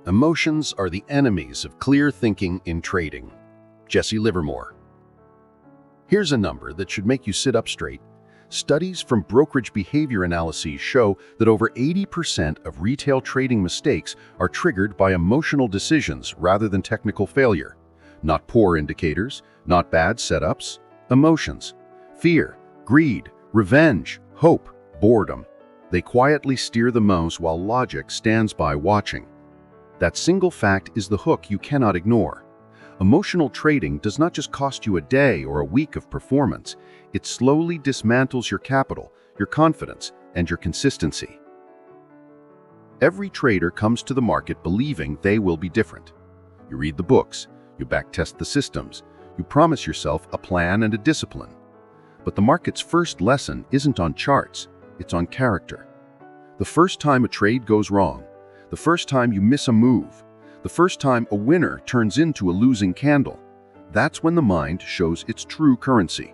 Emotions are the enemies of clear thinking in trading. Jesse Livermore. Here's a number that should make you sit up straight. Studies from brokerage behavior analyses show that over 80% of retail trading mistakes are triggered by emotional decisions rather than technical failure. Not poor indicators, not bad setups, emotions. Fear, greed, revenge, hope, boredom. They quietly steer the mouse while logic stands by watching. That single fact is the hook you cannot ignore. Emotional trading does not just cost you a day or a week of performance, it slowly dismantles your capital, your confidence, and your consistency. Every trader comes to the market believing they will be different. You read the books, you backtest the systems, you promise yourself a plan and a discipline. But the market's first lesson isn't on charts, it's on character. The first time a trade goes wrong, the first time you miss a move, the first time a winner turns into a losing candle, that's when the mind shows its true currency.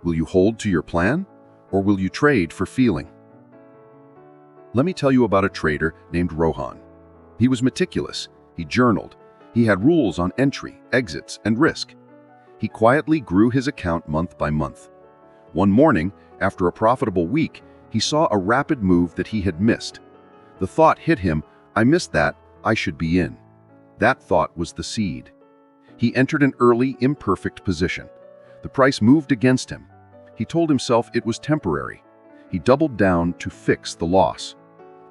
Will you hold to your plan, or will you trade for feeling? Let me tell you about a trader named Rohan. He was meticulous, he journaled, he had rules on entry, exits, and risk. He quietly grew his account month by month. One morning, after a profitable week, he saw a rapid move that he had missed. The thought hit him, "I missed that, I should be in." That thought was the seed. He entered an early, imperfect position. The price moved against him. He told himself it was temporary. He doubled down to fix the loss.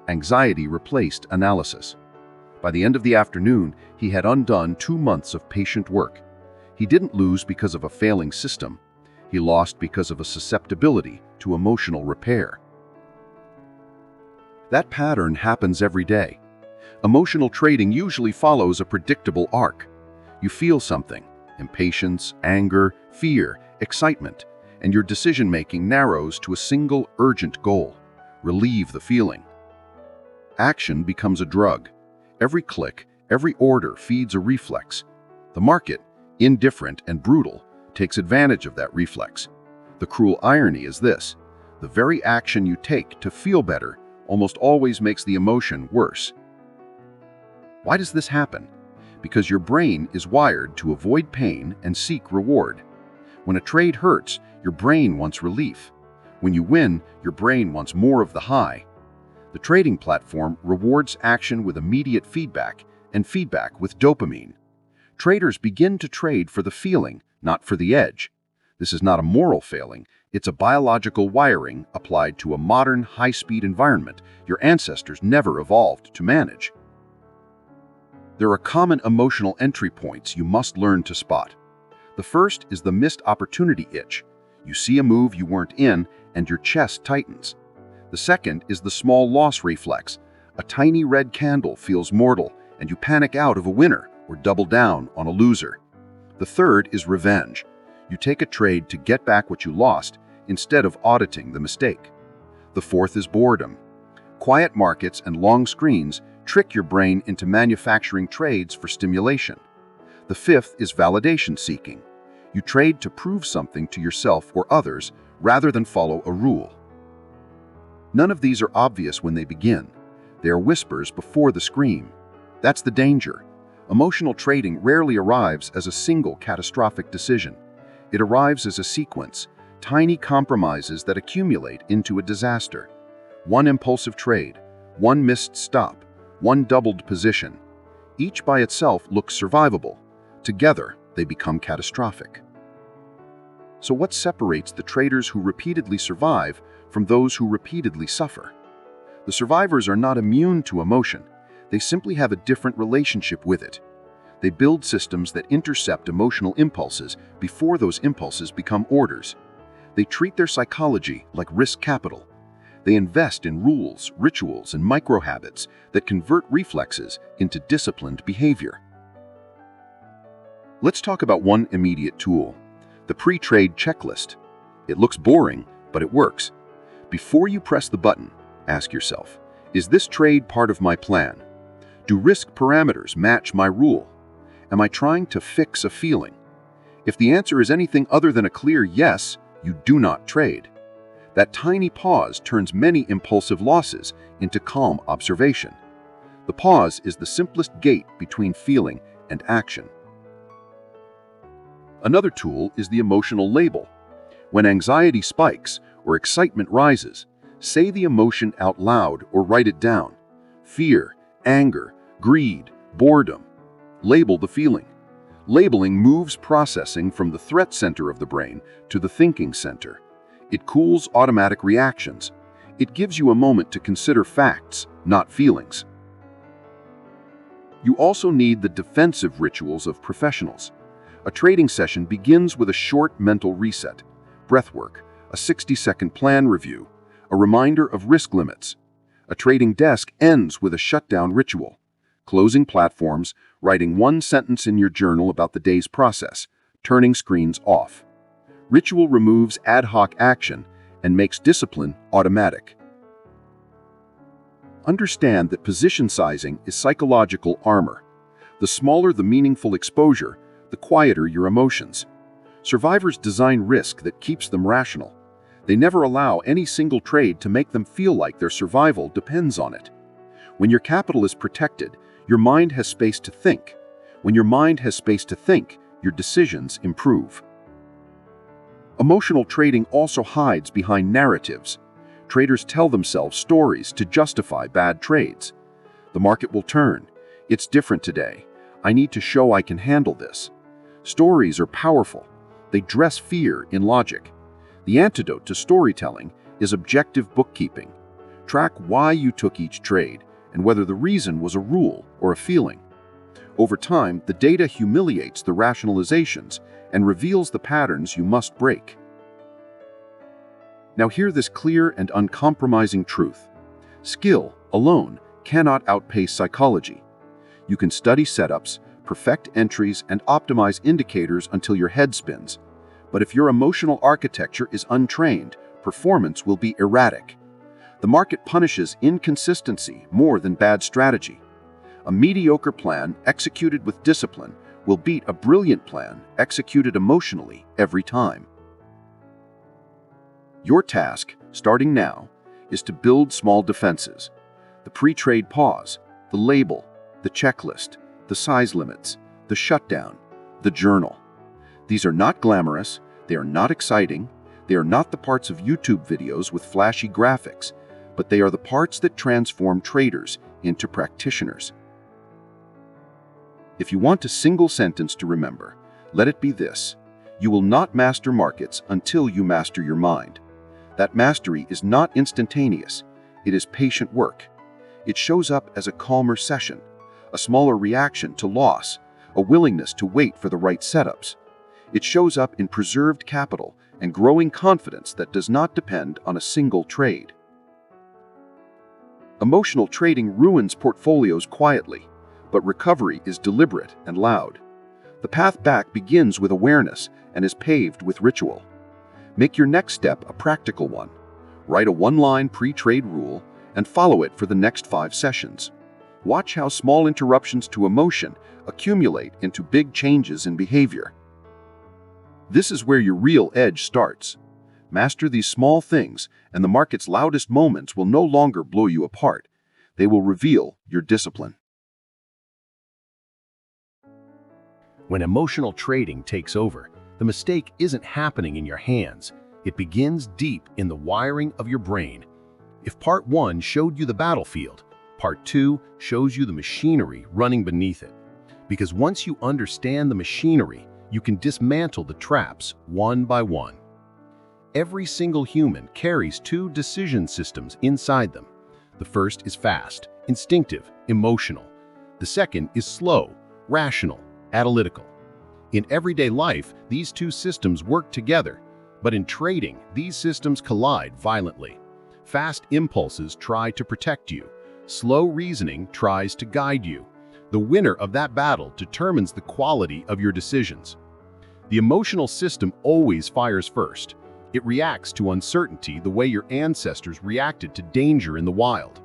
Anxiety replaced analysis. By the end of the afternoon, he had undone 2 months of patient work. He didn't lose because of a failing system. He lost because of a susceptibility to emotional repair. That pattern happens every day. Emotional trading usually follows a predictable arc. You feel something, impatience, anger, fear, excitement, and your decision-making narrows to a single urgent goal: relieve the feeling. Action becomes a drug. Every click, every order feeds a reflex. The market, indifferent and brutal, takes advantage of that reflex. The cruel irony is this: the very action you take to feel better almost always makes the emotion worse. Why does this happen? Because your brain is wired to avoid pain and seek reward. When a trade hurts, your brain wants relief. When you win, your brain wants more of the high. The trading platform rewards action with immediate feedback and feedback with dopamine. Traders begin to trade for the feeling, not for the edge. This is not a moral failing, it's a biological wiring applied to a modern, high-speed environment your ancestors never evolved to manage. There are common emotional entry points you must learn to spot. The first is the missed opportunity itch. You see a move you weren't in, and your chest tightens. The second is the small loss reflex. A tiny red candle feels mortal, and you panic out of a winner or double down on a loser. The third is revenge. You take a trade to get back what you lost instead of auditing the mistake. The fourth is boredom. Quiet markets and long screens trick your brain into manufacturing trades for stimulation. The fifth is validation seeking. You trade to prove something to yourself or others rather than follow a rule. None of these are obvious when they begin. They are whispers before the scream. That's the danger. Emotional trading rarely arrives as a single catastrophic decision. It arrives as a sequence, tiny compromises that accumulate into a disaster. One impulsive trade, one missed stop, one doubled position. Each by itself looks survivable. Together, they become catastrophic. So what separates the traders who repeatedly survive from those who repeatedly suffer? The survivors are not immune to emotion. They simply have a different relationship with it. They build systems that intercept emotional impulses before those impulses become orders. They treat their psychology like risk capital. They invest in rules, rituals, and micro-habits that convert reflexes into disciplined behavior. Let's talk about one immediate tool, the pre-trade checklist. It looks boring, but it works. Before you press the button, ask yourself, is this trade part of my plan? Do risk parameters match my rule? Am I trying to fix a feeling? If the answer is anything other than a clear yes, you do not trade. That tiny pause turns many impulsive losses into calm observation. The pause is the simplest gate between feeling and action. Another tool is the emotional label. When anxiety spikes or excitement rises, say the emotion out loud or write it down. Fear, anger, greed, boredom. Label the feeling. Labeling moves processing from the threat center of the brain to the thinking center. It cools automatic reactions. It gives you a moment to consider facts, not feelings. You also need the defensive rituals of professionals. A trading session begins with a short mental reset, breathwork, a 60-second plan review, a reminder of risk limits. A trading desk ends with a shutdown ritual. Closing platforms, writing one sentence in your journal about the day's process, turning screens off. Ritual removes ad hoc action and makes discipline automatic. Understand that position sizing is psychological armor. The smaller the meaningful exposure, the quieter your emotions. Survivors design risk that keeps them rational. They never allow any single trade to make them feel like their survival depends on it. When your capital is protected, your mind has space to think. When your mind has space to think, your decisions improve. Emotional trading also hides behind narratives. Traders tell themselves stories to justify bad trades. The market will turn. It's different today. I need to show I can handle this. Stories are powerful. They dress fear in logic. The antidote to storytelling is objective bookkeeping. Track why you took each trade and whether the reason was a rule or a feeling. Over time, the data humiliates the rationalizations and reveals the patterns you must break. Now hear this clear and uncompromising truth. Skill alone cannot outpace psychology. You can study setups, perfect entries, and optimize indicators until your head spins. But if your emotional architecture is untrained, performance will be erratic. The market punishes inconsistency more than bad strategy. A mediocre plan executed with discipline will beat a brilliant plan executed emotionally every time. Your task, starting now, is to build small defenses. The pre-trade pause, the label, the checklist, the size limits, the shutdown, the journal. These are not glamorous, they are not exciting, they are not the parts of YouTube videos with flashy graphics, but they are the parts that transform traders into practitioners. If you want a single sentence to remember, let it be this: you will not master markets until you master your mind. That mastery is not instantaneous, it is patient work. It shows up as a calmer session, a smaller reaction to loss, a willingness to wait for the right setups. It shows up in preserved capital and growing confidence that does not depend on a single trade. Emotional trading ruins portfolios quietly, but recovery is deliberate and loud. The path back begins with awareness and is paved with ritual. Make your next step a practical one. Write a one-line pre-trade rule and follow it for the next 5 sessions. Watch how small interruptions to emotion accumulate into big changes in behavior. This is where your real edge starts. Master these small things, and the market's loudest moments will no longer blow you apart. They will reveal your discipline. When emotional trading takes over, the mistake isn't happening in your hands. It begins deep in the wiring of your brain. If part 1 showed you the battlefield, part 2 shows you the machinery running beneath it. Because once you understand the machinery, you can dismantle the traps one by one. Every single human carries 2 decision systems inside them. The first is fast, instinctive, emotional. The second is slow, rational, analytical. In everyday life, these 2 systems work together, but in trading, these systems collide violently. Fast impulses try to protect you. Slow reasoning tries to guide you. The winner of that battle determines the quality of your decisions. The emotional system always fires first. It reacts to uncertainty the way your ancestors reacted to danger in the wild.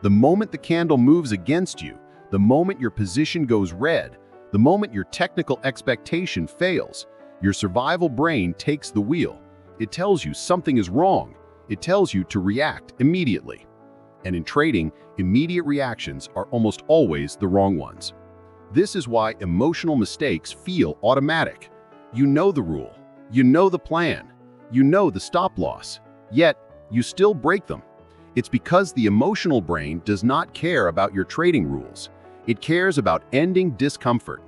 The moment the candle moves against you, the moment your position goes red, the moment your technical expectation fails, your survival brain takes the wheel. It tells you something is wrong. It tells you to react immediately. And in trading, immediate reactions are almost always the wrong ones. This is why emotional mistakes feel automatic. You know the rule, you know the plan, you know the stop loss, yet you still break them. It's because the emotional brain does not care about your trading rules. It cares about ending discomfort.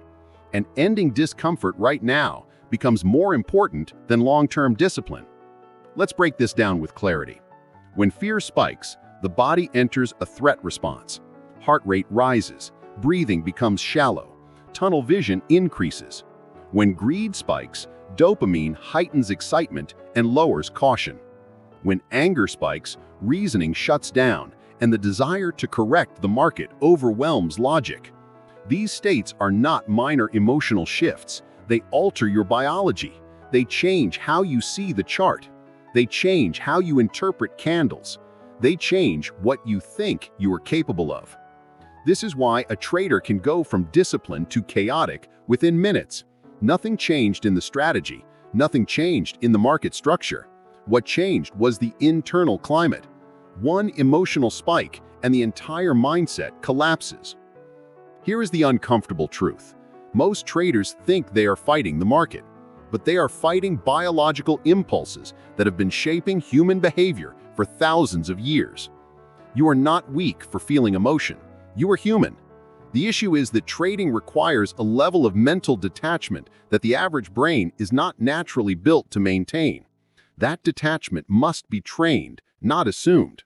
And ending discomfort right now becomes more important than long-term discipline. Let's break this down with clarity. When fear spikes, the body enters a threat response. Heart rate rises, breathing becomes shallow, tunnel vision increases. When greed spikes, dopamine heightens excitement and lowers caution. When anger spikes, reasoning shuts down, and the desire to correct the market overwhelms logic. These states are not minor emotional shifts. They alter your biology. They change how you see the chart. They change how you interpret candles. They change what you think you are capable of. This is why a trader can go from disciplined to chaotic within minutes. Nothing changed in the strategy. Nothing changed in the market structure. What changed was the internal climate. One emotional spike and the entire mindset collapses. Here is the uncomfortable truth. Most traders think they are fighting the market, but they are fighting biological impulses that have been shaping human behavior for thousands of years. You are not weak for feeling emotion. You are human. The issue is that trading requires a level of mental detachment that the average brain is not naturally built to maintain. That detachment must be trained, not assumed.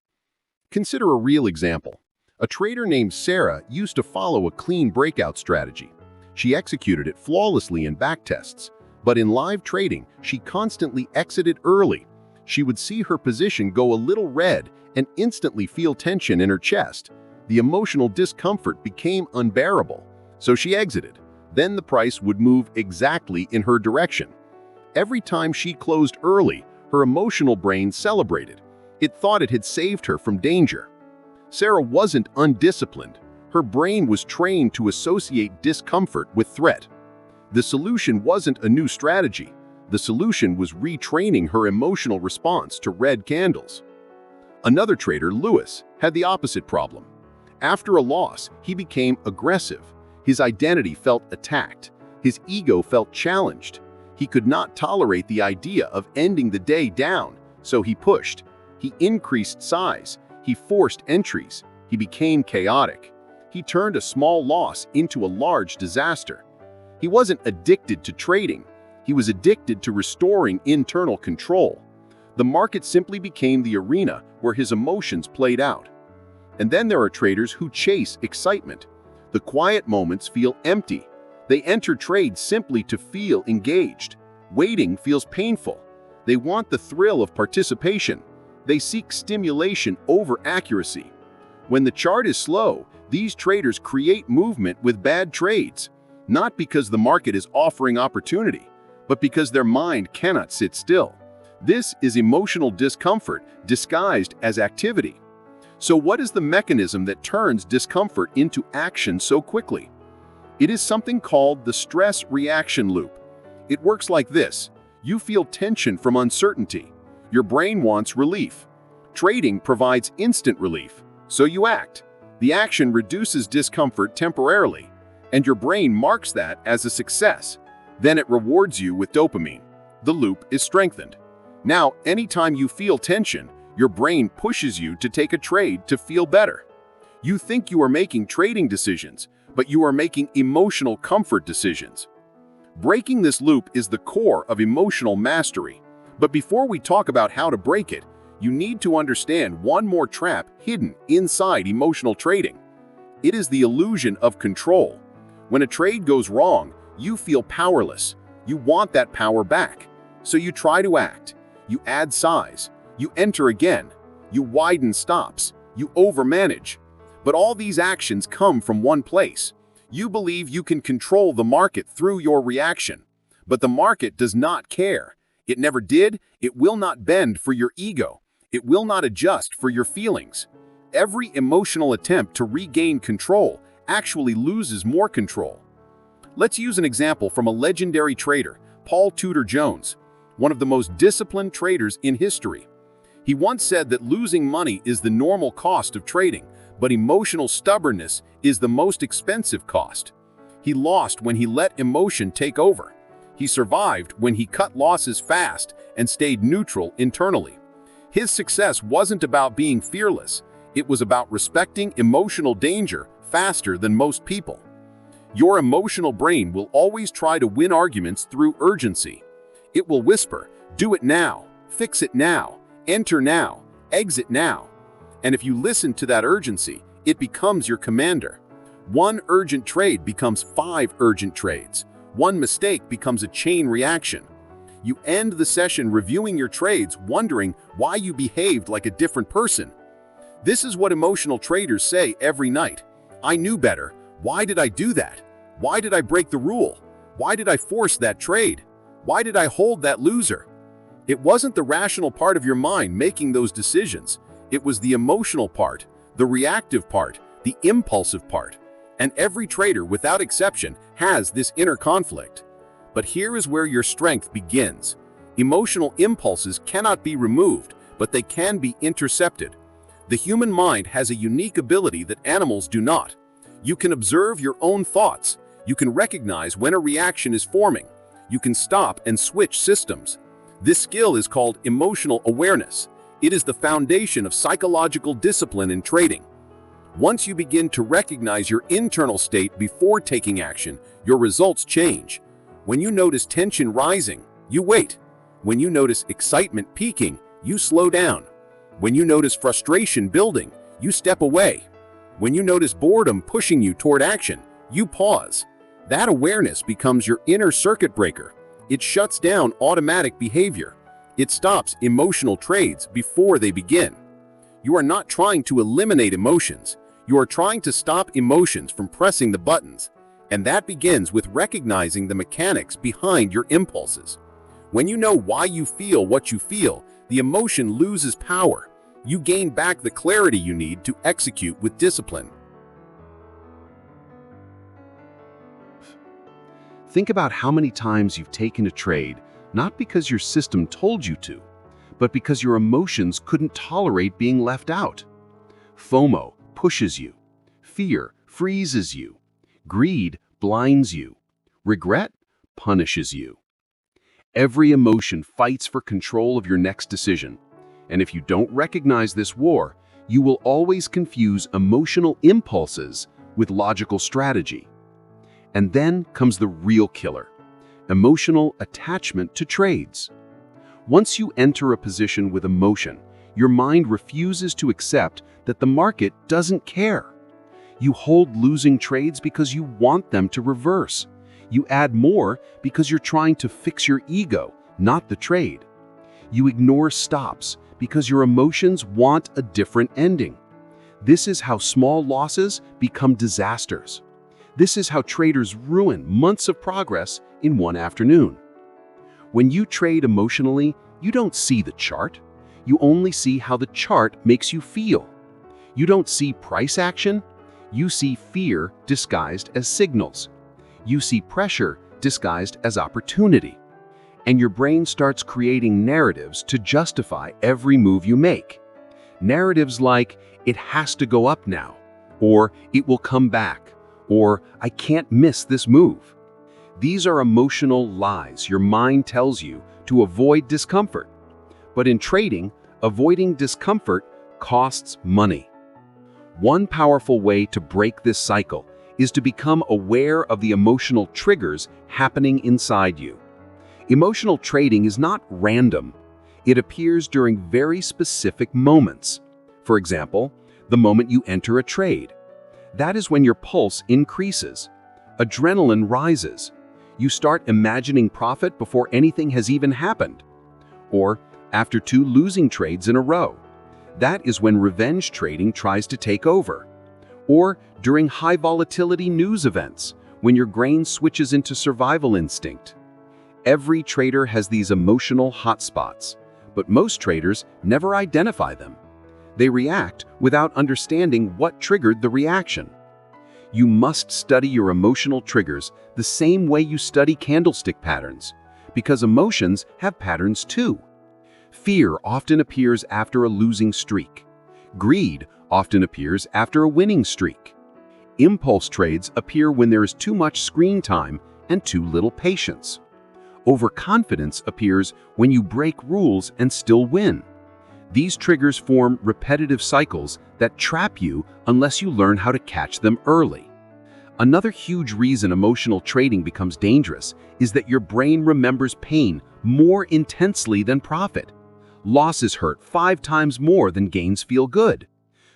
Consider a real example. A trader named Sarah used to follow a clean breakout strategy. She executed it flawlessly in backtests, but in live trading, she constantly exited early. She would see her position go a little red and instantly feel tension in her chest. The emotional discomfort became unbearable, so she exited. Then the price would move exactly in her direction. Every time she closed early, her emotional brain celebrated. It thought it had saved her from danger. Sarah wasn't undisciplined. Her brain was trained to associate discomfort with threat. The solution wasn't a new strategy. The solution was retraining her emotional response to red candles. Another trader, Lewis, had the opposite problem. After a loss, he became aggressive. His identity felt attacked. His ego felt challenged. He could not tolerate the idea of ending the day down, so he pushed. He increased size. He forced entries. He became chaotic. He turned a small loss into a large disaster. He wasn't addicted to trading. He was addicted to restoring internal control. The market simply became the arena where his emotions played out. And then there are traders who chase excitement. The quiet moments feel empty. They enter trades simply to feel engaged. Waiting feels painful. They want the thrill of participation. They seek stimulation over accuracy. When the chart is slow, these traders create movement with bad trades, not because the market is offering opportunity, but because their mind cannot sit still. This is emotional discomfort disguised as activity. So what is the mechanism that turns discomfort into action so quickly? It is something called the stress reaction loop. It works like this. You feel tension from uncertainty. Your brain wants relief. Trading provides instant relief, so you act. The action reduces discomfort temporarily, and your brain marks that as a success. Then it rewards you with dopamine. The loop is strengthened. Now, anytime you feel tension, your brain pushes you to take a trade to feel better. You think you are making trading decisions, but you are making emotional comfort decisions. Breaking this loop is the core of emotional mastery. But before we talk about how to break it, you need to understand one more trap hidden inside emotional trading. It is the illusion of control. When a trade goes wrong, you feel powerless. You want that power back. So you try to act. You add size. You enter again. You widen stops. You overmanage. But all these actions come from one place. You believe you can control the market through your reaction. But the market does not care. It never did. It will not bend for your ego. It will not adjust for your feelings. Every emotional attempt to regain control actually loses more control. Let's use an example from a legendary trader, Paul Tudor Jones, one of the most disciplined traders in history. He once said that losing money is the normal cost of trading, but emotional stubbornness is the most expensive cost. He lost when he let emotion take over. He survived when he cut losses fast and stayed neutral internally. His success wasn't about being fearless. It was about respecting emotional danger faster than most people. Your emotional brain will always try to win arguments through urgency. It will whisper, "Do it now, fix it now, enter now, exit now." And if you listen to that urgency, it becomes your commander. One urgent trade becomes 5 urgent trades. One mistake becomes a chain reaction. You end the session reviewing your trades, wondering why you behaved like a different person. This is what emotional traders say every night. "I knew better. Why did I do that? Why did I break the rule? Why did I force that trade? Why did I hold that loser?" It wasn't the rational part of your mind making those decisions. It was the emotional part, the reactive part, the impulsive part. And every trader, without exception, has this inner conflict. But here is where your strength begins. Emotional impulses cannot be removed, but they can be intercepted. The human mind has a unique ability that animals do not. You can observe your own thoughts. You can recognize when a reaction is forming. You can stop and switch systems. This skill is called emotional awareness. It is the foundation of psychological discipline in trading. Once you begin to recognize your internal state before taking action, your results change. When you notice tension rising, you wait. When you notice excitement peaking, you slow down. When you notice frustration building, you step away. When you notice boredom pushing you toward action, you pause. That awareness becomes your inner circuit breaker. It shuts down automatic behavior. It stops emotional trades before they begin. You are not trying to eliminate emotions. You are trying to stop emotions from pressing the buttons. And that begins with recognizing the mechanics behind your impulses. When you know why you feel what you feel, the emotion loses power. You gain back the clarity you need to execute with discipline. Think about how many times you've taken a trade, not because your system told you to, but because your emotions couldn't tolerate being left out. FOMO pushes you. Fear freezes you. Greed blinds you. Regret punishes you. Every emotion fights for control of your next decision. And if you don't recognize this war, you will always confuse emotional impulses with logical strategy. And then comes the real killer: emotional attachment to trades. Once you enter a position with emotion, your mind refuses to accept that the market doesn't care. You hold losing trades because you want them to reverse. You add more because you're trying to fix your ego, not the trade. You ignore stops because your emotions want a different ending. This is how small losses become disasters. This is how traders ruin months of progress in one afternoon. When you trade emotionally, you don't see the chart. You only see how the chart makes you feel. You don't see price action. You see fear disguised as signals. You see pressure disguised as opportunity. And your brain starts creating narratives to justify every move you make. Narratives like, "It has to go up now," or "It will come back," or "I can't miss this move." These are emotional lies your mind tells you to avoid discomfort. But in trading, avoiding discomfort costs money. One powerful way to break this cycle is to become aware of the emotional triggers happening inside you. Emotional trading is not random. It appears during very specific moments. For example, the moment you enter a trade. That is when your pulse increases. Adrenaline rises. You start imagining profit before anything has even happened. Or after 2 losing trades in a row. That is when revenge trading tries to take over. Or during high volatility news events, when your brain switches into survival instinct. Every trader has these emotional hotspots, but most traders never identify them. They react without understanding what triggered the reaction. You must study your emotional triggers the same way you study candlestick patterns, because emotions have patterns too. Fear often appears after a losing streak. Greed often appears after a winning streak. Impulse trades appear when there is too much screen time and too little patience. Overconfidence appears when you break rules and still win. These triggers form repetitive cycles that trap you unless you learn how to catch them early. Another huge reason emotional trading becomes dangerous is that your brain remembers pain more intensely than profit. Losses hurt 5 times more than gains feel good.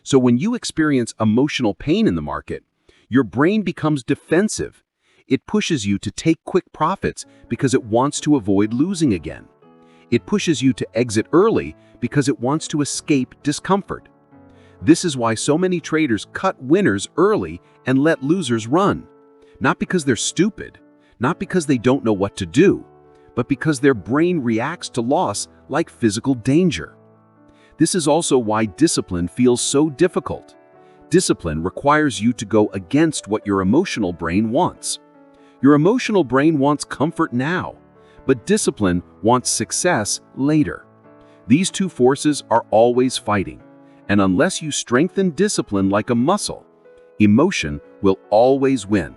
So when you experience emotional pain in the market, your brain becomes defensive. It pushes you to take quick profits because it wants to avoid losing again. It pushes you to exit early because it wants to escape discomfort. This is why so many traders cut winners early and let losers run. Not because they're stupid, not because they don't know what to do, but because their brain reacts to loss like physical danger. This is also why discipline feels so difficult. Discipline requires you to go against what your emotional brain wants. Your emotional brain wants comfort now, but discipline wants success later. These two forces are always fighting, and unless you strengthen discipline like a muscle, emotion will always win.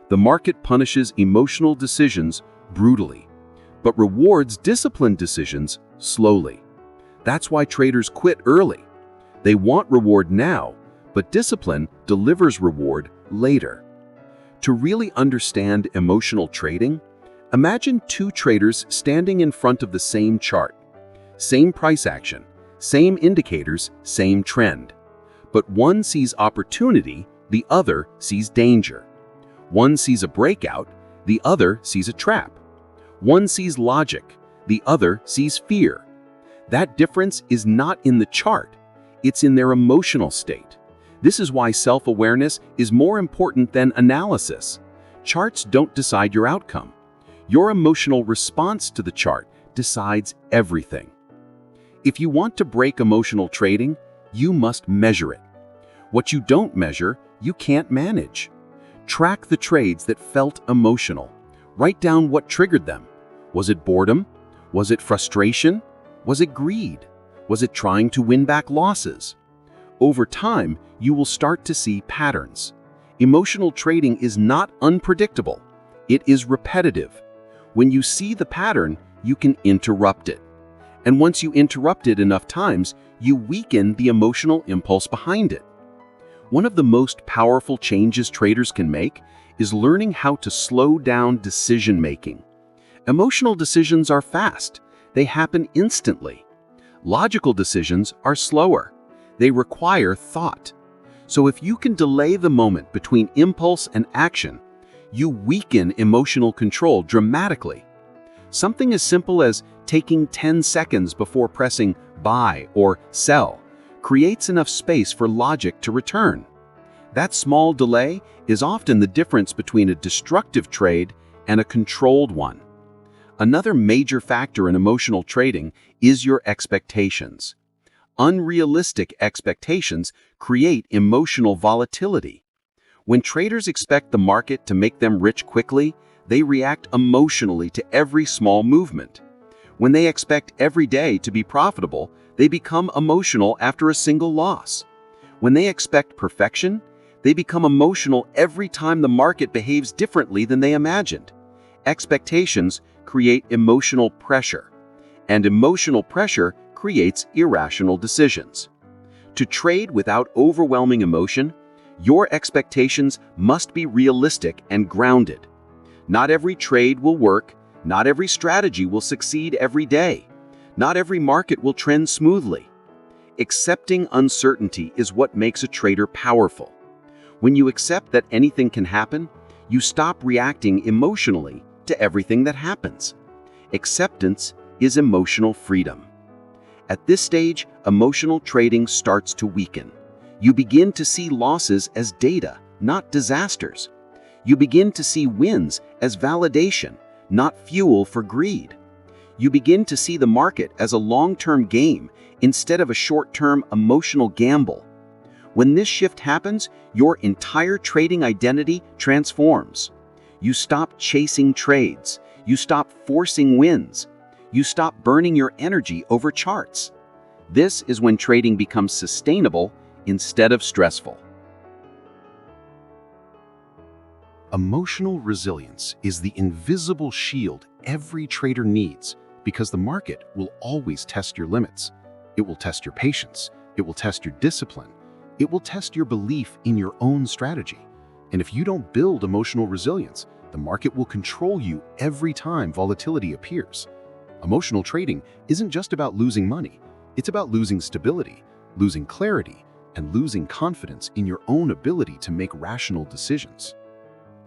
The market punishes emotional decisions brutally, but rewards disciplined decisions slowly. That's why traders quit early. They want reward now, but discipline delivers reward later. To really understand emotional trading, imagine 2 traders standing in front of the same chart. Same price action, same indicators, same trend. But one sees opportunity, the other sees danger. One sees a breakout, the other sees a trap. One sees logic, the other sees fear. That difference is not in the chart, it's in their emotional state. This is why self-awareness is more important than analysis. Charts don't decide your outcome. Your emotional response to the chart decides everything. If you want to break emotional trading, you must measure it. What you don't measure, you can't manage. Track the trades that felt emotional. Write down what triggered them. Was it boredom? Was it frustration? Was it greed? Was it trying to win back losses? Over time, you will start to see patterns. Emotional trading is not unpredictable. It is repetitive. When you see the pattern, you can interrupt it. And once you interrupt it enough times, you weaken the emotional impulse behind it. One of the most powerful changes traders can make is learning how to slow down decision-making. Emotional decisions are fast. They happen instantly. Logical decisions are slower. They require thought. So if you can delay the moment between impulse and action, you weaken emotional control dramatically. Something as simple as taking 10 seconds before pressing buy or sell creates enough space for logic to return. That small delay is often the difference between a destructive trade and a controlled one. Another major factor in emotional trading is your expectations. Unrealistic expectations create emotional volatility. When traders expect the market to make them rich quickly, they react emotionally to every small movement. When they expect every day to be profitable, they become emotional after a single loss. When they expect perfection, they become emotional every time the market behaves differently than they imagined. Expectations create emotional pressure, and emotional pressure creates irrational decisions. To trade without overwhelming emotion, your expectations must be realistic and grounded. Not every trade will work, not every strategy will succeed every day, not every market will trend smoothly. Accepting uncertainty is what makes a trader powerful. When you accept that anything can happen, you stop reacting emotionally to everything that happens. Acceptance is emotional freedom. At this stage, emotional trading starts to weaken. You begin to see losses as data, not disasters. You begin to see wins as validation, not fuel for greed. You begin to see the market as a long-term game instead of a short-term emotional gamble. When this shift happens, your entire trading identity transforms. You stop chasing trades. You stop forcing wins. You stop burning your energy over charts. This is when trading becomes sustainable instead of stressful. Emotional resilience is the invisible shield every trader needs because the market will always test your limits. It will test your patience. It will test your discipline. It will test your belief in your own strategy. And if you don't build emotional resilience, the market will control you every time volatility appears. Emotional trading isn't just about losing money. It's about losing stability, losing clarity, and losing confidence in your own ability to make rational decisions.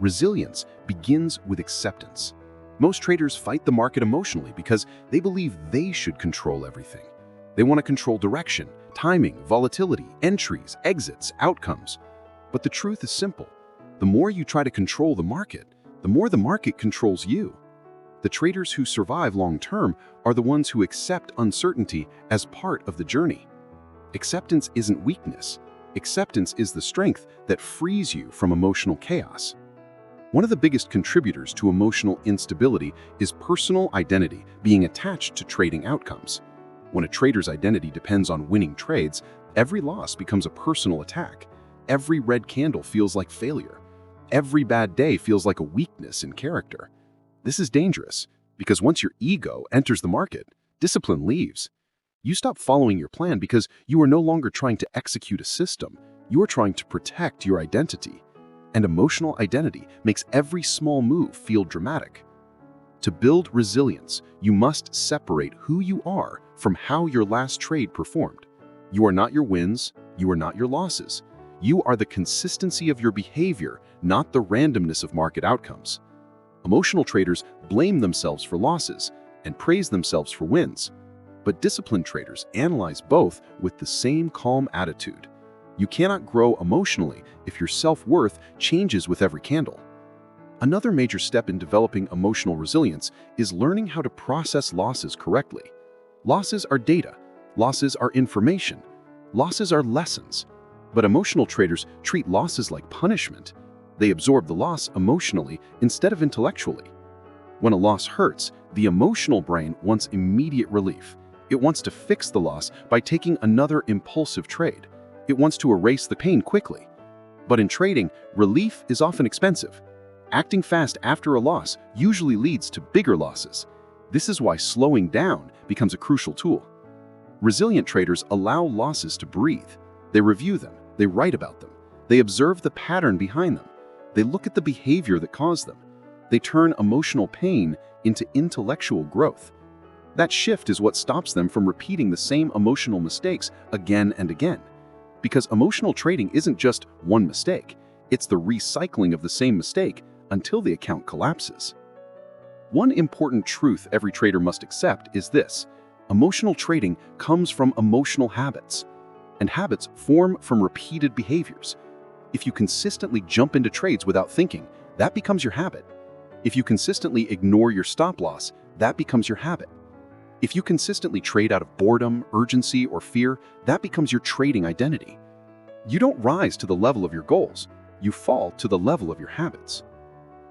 Resilience begins with acceptance. Most traders fight the market emotionally because they believe they should control everything. They want to control direction, timing, volatility, entries, exits, outcomes. But the truth is simple. The more you try to control the market, the more the market controls you. The traders who survive long-term are the ones who accept uncertainty as part of the journey. Acceptance isn't weakness. Acceptance is the strength that frees you from emotional chaos. One of the biggest contributors to emotional instability is personal identity being attached to trading outcomes. When a trader's identity depends on winning trades, every loss becomes a personal attack. Every red candle feels like failure. Every bad day feels like a weakness in character. This is dangerous because once your ego enters the market, discipline leaves. You stop following your plan because you are no longer trying to execute a system. You are trying to protect your identity. And emotional identity makes every small move feel dramatic. To build resilience, you must separate who you are from how your last trade performed. You are not your wins, you are not your losses. You are the consistency of your behavior, not the randomness of market outcomes. Emotional traders blame themselves for losses and praise themselves for wins. But disciplined traders analyze both with the same calm attitude. You cannot grow emotionally if your self-worth changes with every candle. Another major step in developing emotional resilience is learning how to process losses correctly. Losses are data. Losses are information. Losses are lessons. But emotional traders treat losses like punishment. They absorb the loss emotionally instead of intellectually. When a loss hurts, the emotional brain wants immediate relief. It wants to fix the loss by taking another impulsive trade. It wants to erase the pain quickly. But in trading, relief is often expensive. Acting fast after a loss usually leads to bigger losses. This is why slowing down becomes a crucial tool. Resilient traders allow losses to breathe. They review them. They write about them. They observe the pattern behind them. They look at the behavior that caused them. They turn emotional pain into intellectual growth. That shift is what stops them from repeating the same emotional mistakes again and again. Because emotional trading isn't just one mistake, it's the recycling of the same mistake until the account collapses. One important truth every trader must accept is this: emotional trading comes from emotional habits, and habits form from repeated behaviors. If you consistently jump into trades without thinking, that becomes your habit. If you consistently ignore your stop loss, that becomes your habit. If you consistently trade out of boredom, urgency, or fear, that becomes your trading identity. You don't rise to the level of your goals, you fall to the level of your habits.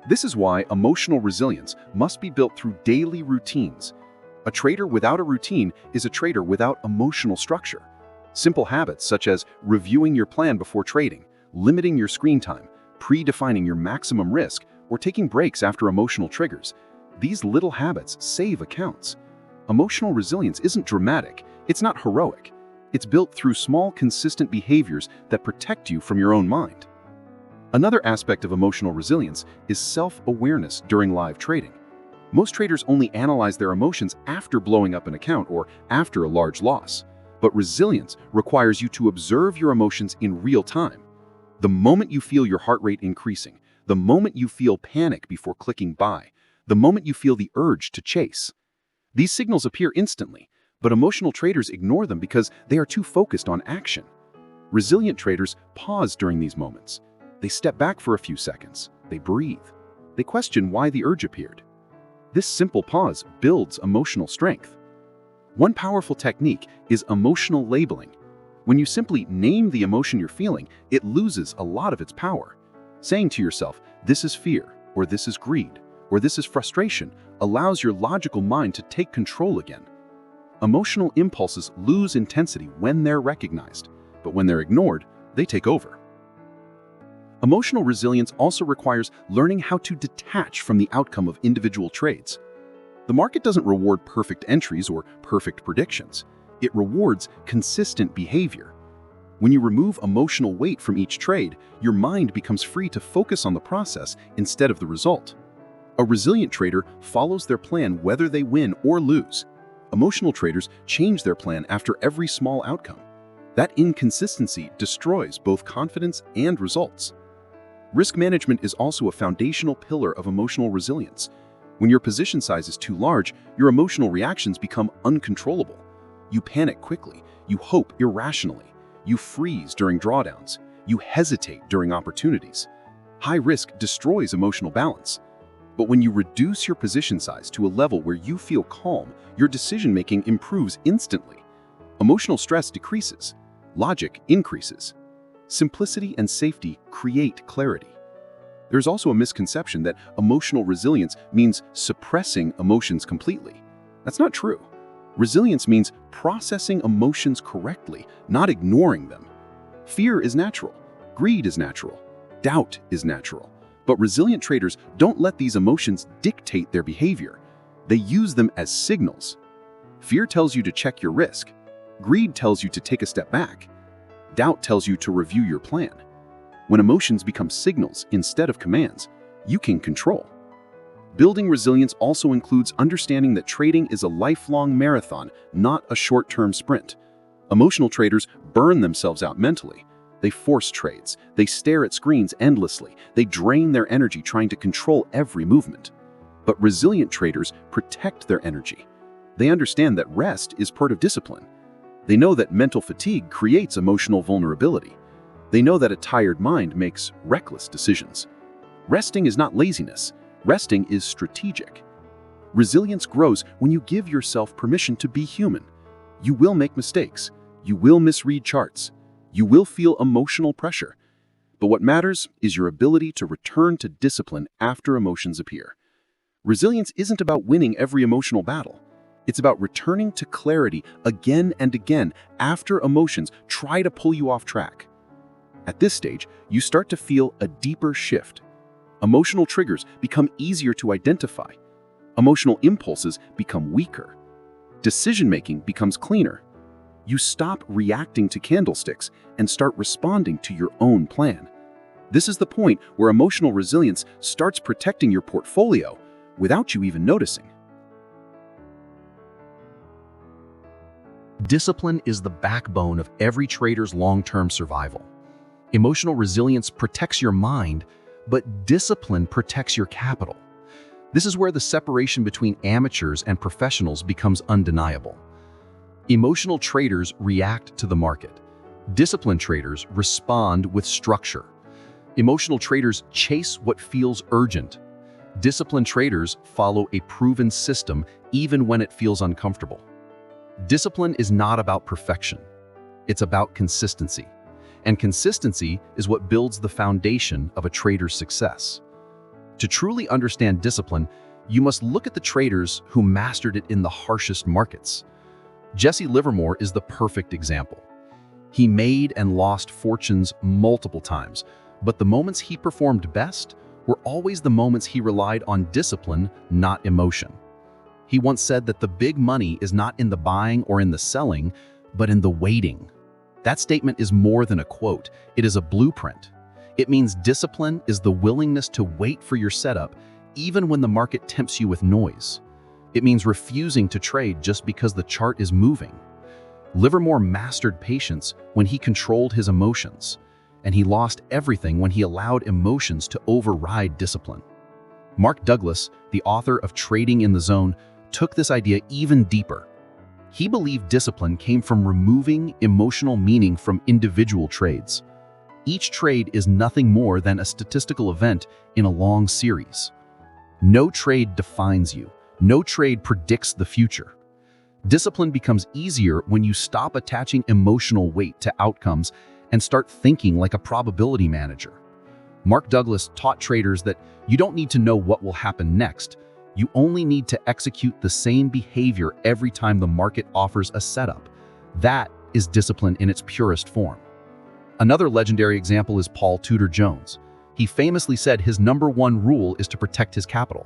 This is why emotional resilience must be built through daily routines. A trader without a routine is a trader without emotional structure. Simple habits such as reviewing your plan before trading, limiting your screen time, predefining your maximum risk, or taking breaks after emotional triggers. These little habits save accounts. Emotional resilience isn't dramatic, it's not heroic. It's built through small, consistent behaviors that protect you from your own mind. Another aspect of emotional resilience is self-awareness during live trading. Most traders only analyze their emotions after blowing up an account or after a large loss. But resilience requires you to observe your emotions in real time. The moment you feel your heart rate increasing, the moment you feel panic before clicking buy, the moment you feel the urge to chase. These signals appear instantly, but emotional traders ignore them because they are too focused on action. Resilient traders pause during these moments. They step back for a few seconds. They breathe. They question why the urge appeared. This simple pause builds emotional strength. One powerful technique is emotional labeling. When you simply name the emotion you're feeling, it loses a lot of its power. Saying to yourself, "This is fear," or "This is greed," or this is frustration, allows your logical mind to take control again. Emotional impulses lose intensity when they're recognized, but when they're ignored, they take over. Emotional resilience also requires learning how to detach from the outcome of individual trades. The market doesn't reward perfect entries or perfect predictions. It rewards consistent behavior. When you remove emotional weight from each trade, your mind becomes free to focus on the process instead of the result. A resilient trader follows their plan whether they win or lose. Emotional traders change their plan after every small outcome. That inconsistency destroys both confidence and results. Risk management is also a foundational pillar of emotional resilience. When your position size is too large, your emotional reactions become uncontrollable. You panic quickly, you hope irrationally, you freeze during drawdowns, you hesitate during opportunities. High risk destroys emotional balance. But when you reduce your position size to a level where you feel calm, your decision-making improves instantly. Emotional stress decreases, logic increases. Simplicity and safety create clarity. There's also a misconception that emotional resilience means suppressing emotions completely. That's not true. Resilience means processing emotions correctly, not ignoring them. Fear is natural, greed is natural, doubt is natural. But resilient traders don't let these emotions dictate their behavior. They use them as signals. Fear tells you to check your risk. Greed tells you to take a step back. Doubt tells you to review your plan. When emotions become signals instead of commands, you can control. Building resilience also includes understanding that trading is a lifelong marathon, not a short-term sprint. Emotional traders burn themselves out mentally. They force trades. They stare at screens endlessly. They drain their energy trying to control every movement. But resilient traders protect their energy. They understand that rest is part of discipline. They know that mental fatigue creates emotional vulnerability. They know that a tired mind makes reckless decisions. Resting is not laziness. Resting is strategic. Resilience grows when you give yourself permission to be human. You will make mistakes. You will misread charts. You will feel emotional pressure. But what matters is your ability to return to discipline after emotions appear. Resilience isn't about winning every emotional battle. It's about returning to clarity again and again after emotions try to pull you off track. At this stage, you start to feel a deeper shift. Emotional triggers become easier to identify. Emotional impulses become weaker. Decision-making becomes cleaner. You stop reacting to candlesticks and start responding to your own plan. This is the point where emotional resilience starts protecting your portfolio without you even noticing. Discipline is the backbone of every trader's long-term survival. Emotional resilience protects your mind, but discipline protects your capital. This is where the separation between amateurs and professionals becomes undeniable. Emotional traders react to the market. Disciplined traders respond with structure. Emotional traders chase what feels urgent. Disciplined traders follow a proven system even when it feels uncomfortable. Discipline is not about perfection. It's about consistency. And consistency is what builds the foundation of a trader's success. To truly understand discipline, you must look at the traders who mastered it in the harshest markets. Jesse Livermore is the perfect example. He made and lost fortunes multiple times, but the moments he performed best were always the moments he relied on discipline, not emotion. He once said that the big money is not in the buying or in the selling, but in the waiting. That statement is more than a quote. It is a blueprint. It means discipline is the willingness to wait for your setup, even when the market tempts you with noise. It means refusing to trade just because the chart is moving. Livermore mastered patience when he controlled his emotions, and he lost everything when he allowed emotions to override discipline. Mark Douglas, the author of Trading in the Zone, took this idea even deeper. He believed discipline came from removing emotional meaning from individual trades. Each trade is nothing more than a statistical event in a long series. No trade defines you. No trade predicts the future. Discipline becomes easier when you stop attaching emotional weight to outcomes and start thinking like a probability manager. Mark Douglas taught traders that you don't need to know what will happen next. You only need to execute the same behavior every time the market offers a setup. That is discipline in its purest form. Another legendary example is Paul Tudor Jones. He famously said his #1 rule is to protect his capital.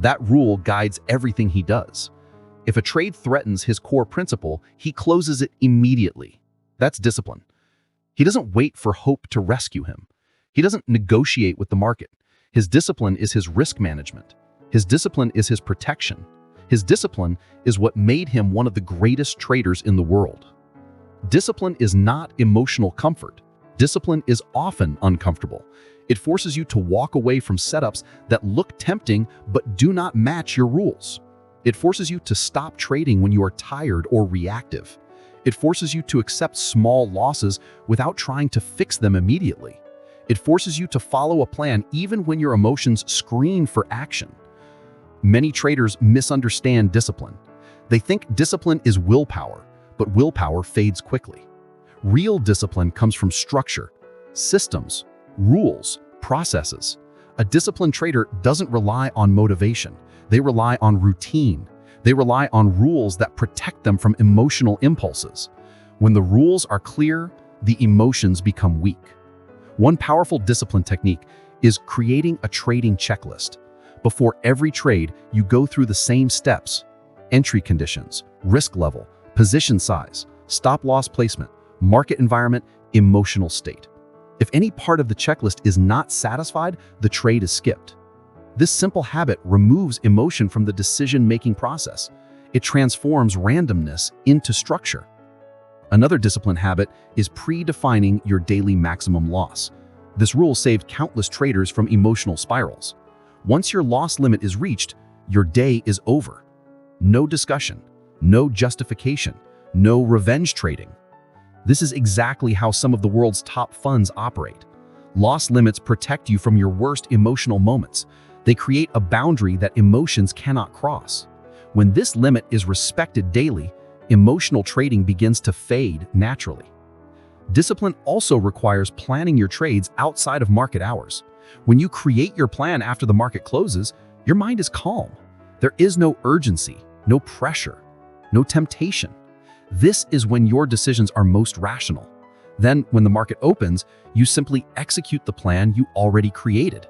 That rule guides everything he does. If a trade threatens his core principle, he closes it immediately. That's discipline. He doesn't wait for hope to rescue him. He doesn't negotiate with the market. His discipline is his risk management. His discipline is his protection. His discipline is what made him one of the greatest traders in the world. Discipline is not emotional comfort. Discipline is often uncomfortable. It forces you to walk away from setups that look tempting but do not match your rules. It forces you to stop trading when you are tired or reactive. It forces you to accept small losses without trying to fix them immediately. It forces you to follow a plan even when your emotions scream for action. Many traders misunderstand discipline. They think discipline is willpower, but willpower fades quickly. Real discipline comes from structure, systems, rules, processes. A disciplined trader doesn't rely on motivation. They rely on routine. They rely on rules that protect them from emotional impulses. When the rules are clear, the emotions become weak. One powerful discipline technique is creating a trading checklist. Before every trade, you go through the same steps: entry conditions, risk level, position size, stop-loss placement, market environment, emotional state. If any part of the checklist is not satisfied, the trade is skipped. This simple habit removes emotion from the decision-making process. It transforms randomness into structure. Another discipline habit is predefining your daily maximum loss. This rule saved countless traders from emotional spirals. Once your loss limit is reached, your day is over. No discussion, no justification, no revenge trading. This is exactly how some of the world's top funds operate. Loss limits protect you from your worst emotional moments. They create a boundary that emotions cannot cross. When this limit is respected daily, emotional trading begins to fade naturally. Discipline also requires planning your trades outside of market hours. When you create your plan after the market closes, your mind is calm. There is no urgency, no pressure, no temptation. This is when your decisions are most rational. Then, when the market opens, you simply execute the plan you already created.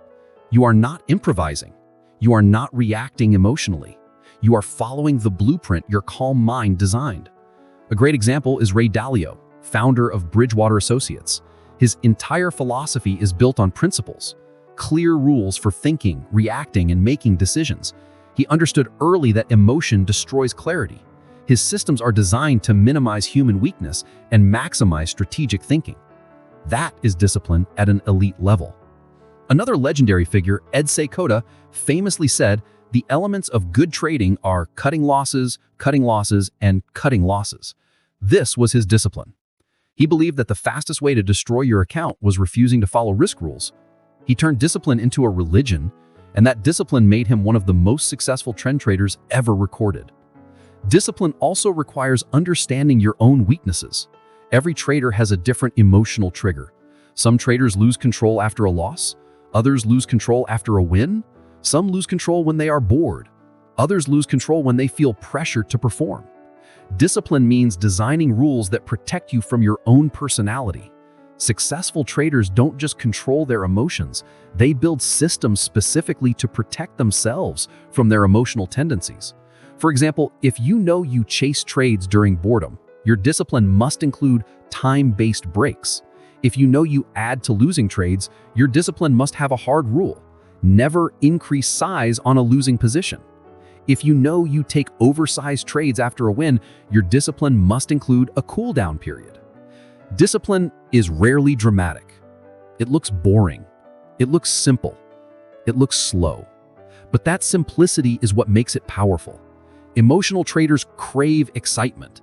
You are not improvising. You are not reacting emotionally. You are following the blueprint your calm mind designed. A great example is Ray Dalio, founder of Bridgewater Associates. His entire philosophy is built on principles, clear rules for thinking, reacting, and making decisions. He understood early that emotion destroys clarity. His systems are designed to minimize human weakness and maximize strategic thinking. That is discipline at an elite level. Another legendary figure, Ed Seykota, famously said, "The elements of good trading are cutting losses, and cutting losses." This was his discipline. He believed that the fastest way to destroy your account was refusing to follow risk rules. He turned discipline into a religion, and that discipline made him one of the most successful trend traders ever recorded. Discipline also requires understanding your own weaknesses. Every trader has a different emotional trigger. Some traders lose control after a loss. Others lose control after a win. Some lose control when they are bored. Others lose control when they feel pressure to perform. Discipline means designing rules that protect you from your own personality. Successful traders don't just control their emotions, they build systems specifically to protect themselves from their emotional tendencies. For example, if you know you chase trades during boredom, your discipline must include time-based breaks. If you know you add to losing trades, your discipline must have a hard rule: never increase size on a losing position. If you know you take oversized trades after a win, your discipline must include a cool-down period. Discipline is rarely dramatic. It looks boring. It looks simple. It looks slow. But that simplicity is what makes it powerful. Emotional traders crave excitement.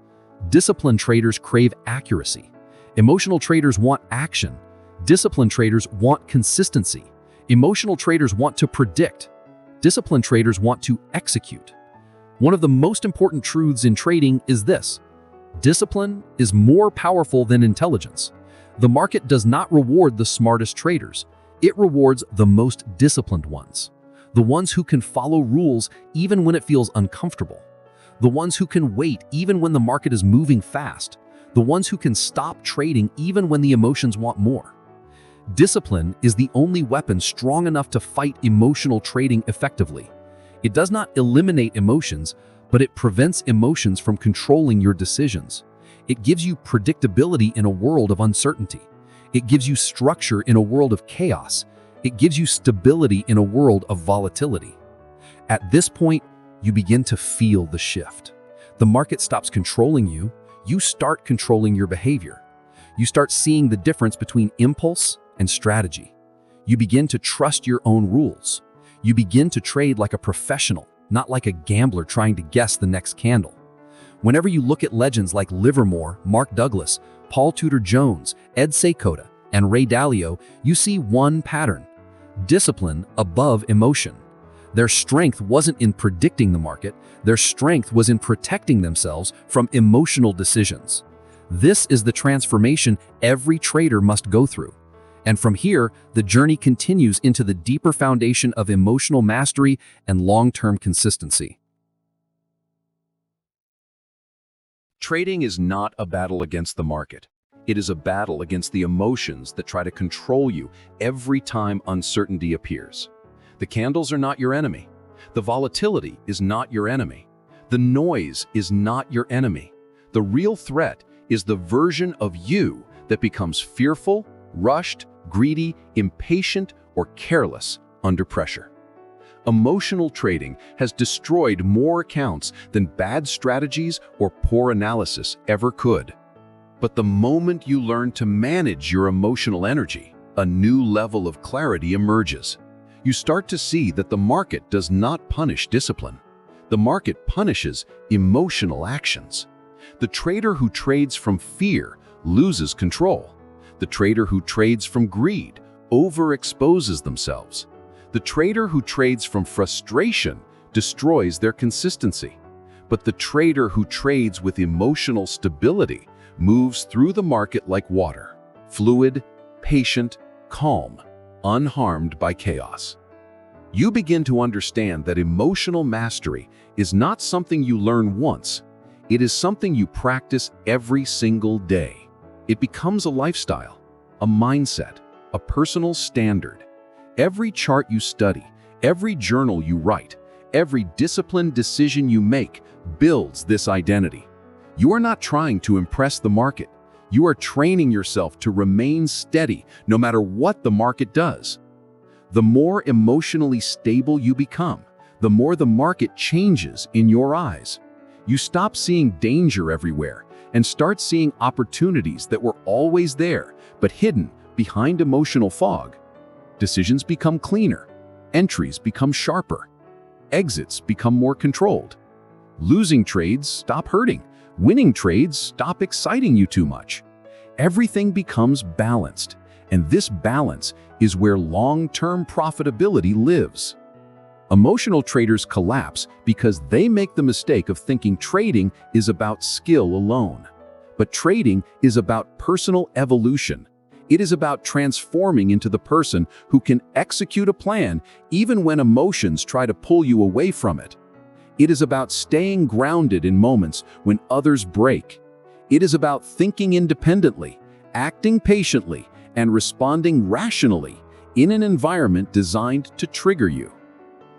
Disciplined traders crave accuracy. Emotional traders want action. Disciplined traders want consistency. Emotional traders want to predict. Disciplined traders want to execute. One of the most important truths in trading is this: discipline is more powerful than intelligence. The market does not reward the smartest traders. It rewards the most disciplined ones, the ones who can follow rules even when it feels uncomfortable, the ones who can wait even when the market is moving fast, the ones who can stop trading even when the emotions want more. Discipline is the only weapon strong enough to fight emotional trading effectively. It does not eliminate emotions, but it prevents emotions from controlling your decisions. It gives you predictability in a world of uncertainty. It gives you structure in a world of chaos. It gives you stability in a world of volatility. At this point, you begin to feel the shift. The market stops controlling you. You start controlling your behavior. You start seeing the difference between impulse and strategy. You begin to trust your own rules. You begin to trade like a professional, not like a gambler trying to guess the next candle. Whenever you look at legends like Livermore, Mark Douglas, Paul Tudor Jones, Ed Seykota, and Ray Dalio, you see one pattern: discipline above emotion. Their strength wasn't in predicting the market, their strength was in protecting themselves from emotional decisions. This is the transformation every trader must go through. And from here, the journey continues into the deeper foundation of emotional mastery and long-term consistency. Trading is not a battle against the market. It is a battle against the emotions that try to control you every time uncertainty appears. The candles are not your enemy. The volatility is not your enemy. The noise is not your enemy. The real threat is the version of you that becomes fearful, rushed, greedy, impatient, or careless under pressure. Emotional trading has destroyed more accounts than bad strategies or poor analysis ever could. But the moment you learn to manage your emotional energy, a new level of clarity emerges. You start to see that the market does not punish discipline. The market punishes emotional actions. The trader who trades from fear loses control. The trader who trades from greed overexposes themselves. The trader who trades from frustration destroys their consistency. But the trader who trades with emotional stability moves through the market like water, fluid, patient, calm, unharmed by chaos. You begin to understand that emotional mastery is not something you learn once. It is something you practice every single day. It becomes a lifestyle, a mindset, a personal standard. Every chart you study, every journal you write, every disciplined decision you make builds this identity. You are not trying to impress the market. You are training yourself to remain steady no matter what the market does. The more emotionally stable you become, the more the market changes in your eyes. You stop seeing danger everywhere and start seeing opportunities that were always there, but hidden behind emotional fog. Decisions become cleaner, entries become sharper, exits become more controlled. Losing trades stop hurting, winning trades stop exciting you too much. Everything becomes balanced, and this balance is where long-term profitability lives. Emotional traders collapse because they make the mistake of thinking trading is about skill alone. But trading is about personal evolution. It is about transforming into the person who can execute a plan even when emotions try to pull you away from it. It is about staying grounded in moments when others break. It is about thinking independently, acting patiently, and responding rationally in an environment designed to trigger you.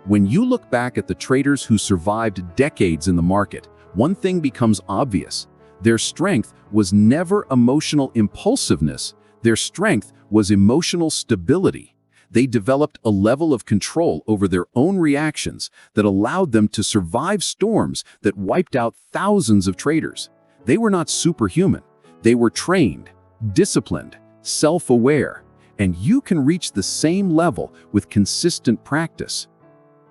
When you look back at the traders who survived decades in the market, one thing becomes obvious. Their strength was never emotional impulsiveness. Their strength was emotional stability. They developed a level of control over their own reactions that allowed them to survive storms that wiped out thousands of traders. They were not superhuman. They were trained, disciplined, self-aware, and you can reach the same level with consistent practice.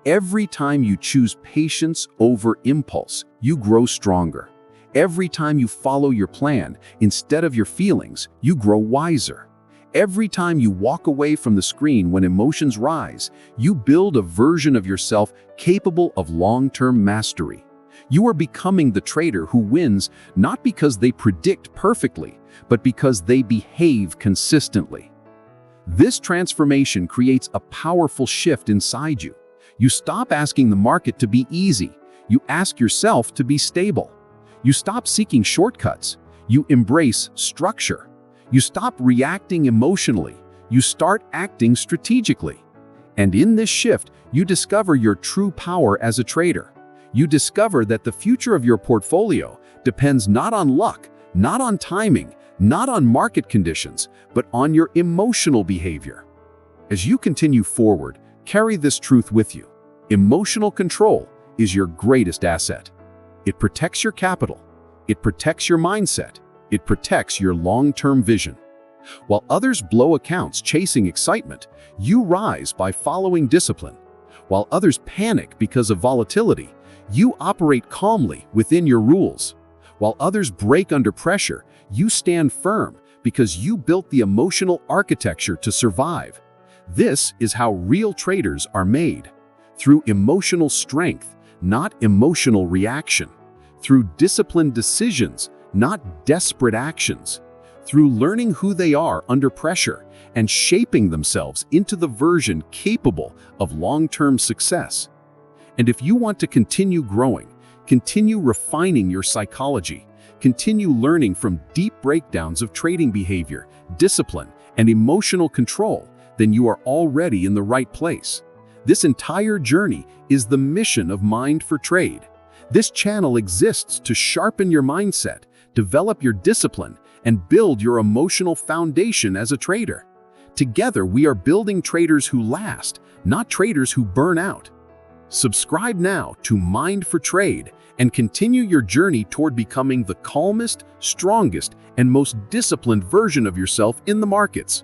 Every time you choose patience over impulse, you grow stronger. Every time you follow your plan instead of your feelings, you grow wiser. Every time you walk away from the screen when emotions rise, you build a version of yourself capable of long-term mastery. You are becoming the trader who wins not because they predict perfectly, but because they behave consistently. This transformation creates a powerful shift inside you. You stop asking the market to be easy. You ask yourself to be stable. You stop seeking shortcuts. You embrace structure. You stop reacting emotionally. You start acting strategically. And in this shift, you discover your true power as a trader. You discover that the future of your portfolio depends not on luck, not on timing, not on market conditions, but on your emotional behavior. As you continue forward, carry this truth with you. Emotional control is your greatest asset. It protects your capital. It protects your mindset. It protects your long-term vision. While others blow accounts chasing excitement, you rise by following discipline. While others panic because of volatility, you operate calmly within your rules. While others break under pressure, you stand firm because you built the emotional architecture to survive. This is how real traders are made. Through emotional strength, not emotional reaction. Through disciplined decisions, not desperate actions. Through learning who they are under pressure and shaping themselves into the version capable of long-term success. And if you want to continue growing, continue refining your psychology, continue learning from deep breakdowns of trading behavior, discipline, and emotional control, then you are already in the right place. This entire journey is the mission of Mind for Trade. This channel exists to sharpen your mindset, develop your discipline, and build your emotional foundation as a trader. Together, we are building traders who last, not traders who burn out. Subscribe now to Mind for Trade and continue your journey toward becoming the calmest, strongest, and most disciplined version of yourself in the markets.